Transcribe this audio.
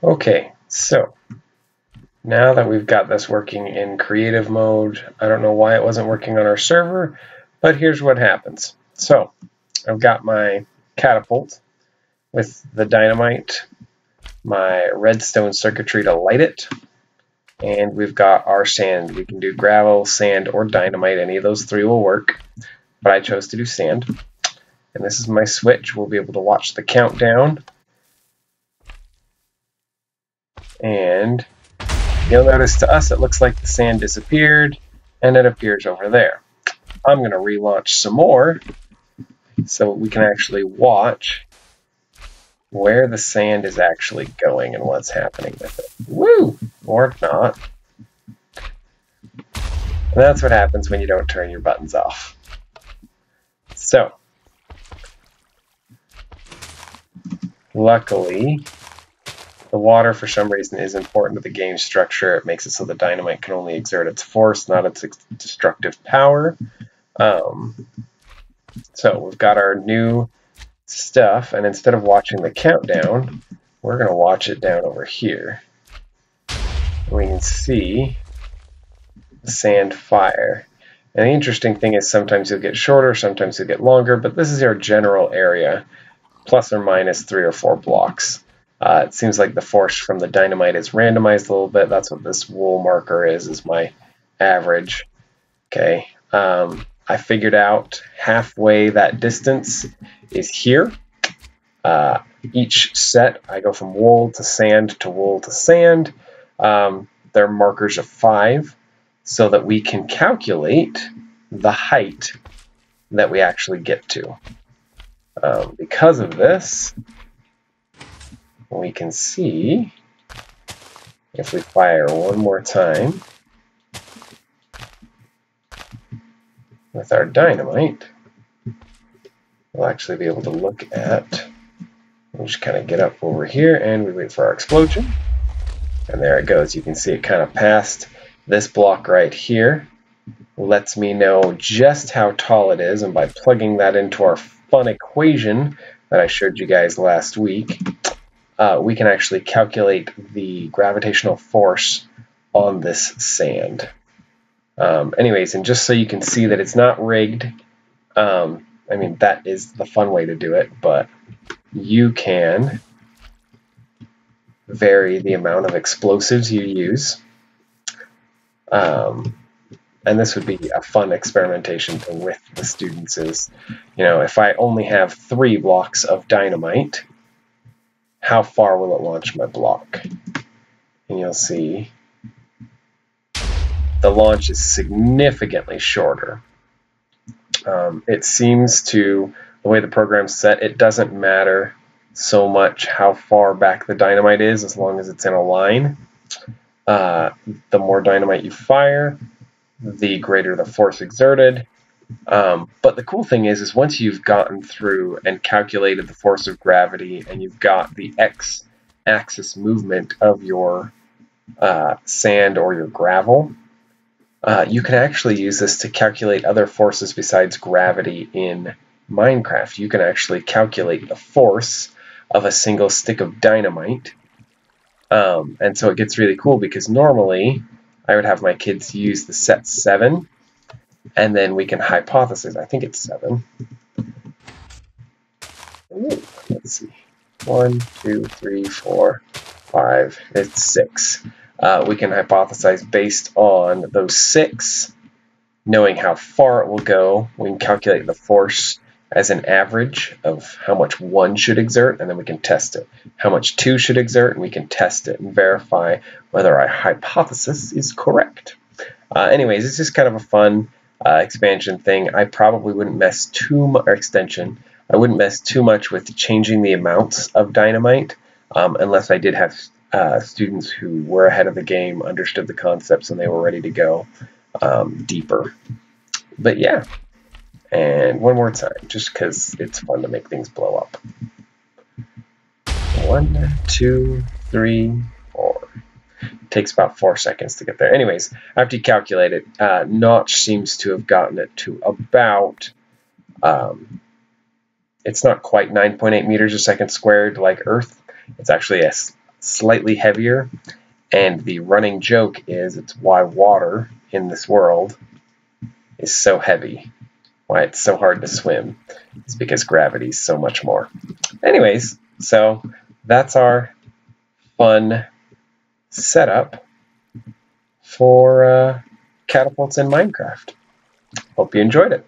Okay, so now that we've got this working in creative mode, I don't know why it wasn't working on our server, but here's what happens. So I've got my catapult with the dynamite, my redstone circuitry to light it, and we've got our sand. We can do gravel, sand, or dynamite. Any of those three will work, but I chose to do sand. And this is my switch. We'll be able to watch the countdown. And you'll notice to us it looks like the sand disappeared and it appears over there. I'm going to relaunch some more so we can actually watch where the sand is actually going and what's happening with it. Woo! Or not. And that's what happens when you don't turn your buttons off. So, luckily, the water, for some reason, is important to the game structure. It makes it so the dynamite can only exert its force, not its destructive power. So we've got our new stuff, and instead of watching the countdown, we're going to watch it down over here. And we can see the sand fire. And the interesting thing is sometimes you'll get shorter, sometimes you'll get longer, but this is our general area, plus or minus 3 or 4 blocks. It seems like the force from the dynamite is randomized a little bit. That's what this wool marker is my average. Okay, I figured out halfway that distance is here. Each set, I go from wool to sand to wool to sand. They're markers of 5 so that we can calculate the height that we actually get to. Because of this, we can see if we fire one more time with our dynamite, we'll actually be able to look at, we'll just kind of get up over here and we wait for our explosion. And there it goes. You can see it kind of passed this block right here. Lets me know just how tall it is, and by plugging that into our fun equation that I showed you guys last week, we can actually calculate the gravitational force on this sand. Anyways, and just so you can see that it's not rigged, I mean, that is the fun way to do it, but you can vary the amount of explosives you use. And this would be a fun experimentation thing with the students is, you know, if I only have 3 blocks of dynamite, how far will it launch my block? And you'll see the launch is significantly shorter. It seems to, the way the program's set, it doesn't matter so much how far back the dynamite is as long as it's in a line. The more dynamite you fire, the greater the force exerted. But the cool thing is once you've gotten through and calculated the force of gravity and you've got the x-axis movement of your sand or your gravel, you can actually use this to calculate other forces besides gravity in Minecraft. You can actually calculate the force of a single stick of dynamite. And so it gets really cool because normally I would have my kids use the set 7, and then we can hypothesize. I think it's 7. Ooh, let's see. 1, 2, 3, 4, 5. It's 6. We can hypothesize based on those 6, knowing how far it will go. We can calculate the force as an average of how much 1 should exert, and then we can test it. How much 2 should exert, and we can test it and verify whether our hypothesis is correct. Anyways, it's just kind of a fun expansion thing. I probably wouldn't mess too much, or extension. I wouldn't mess too much with changing the amounts of dynamite unless I did have students who were ahead of the game, understood the concepts, and they were ready to go deeper. But yeah. And one more time, just because it's fun to make things blow up. 1, 2, 3, 4. It takes about 4 seconds to get there. Anyways, after you calculate it, Notch seems to have gotten it to about, it's not quite 9.8 meters a second squared like Earth. It's actually a slightly heavier, and the running joke is it's why water in this world is so heavy, why it's so hard to swim. It's because gravity is so much more. Anyways, so that's our fun setup for catapults in Minecraft. Hope you enjoyed it.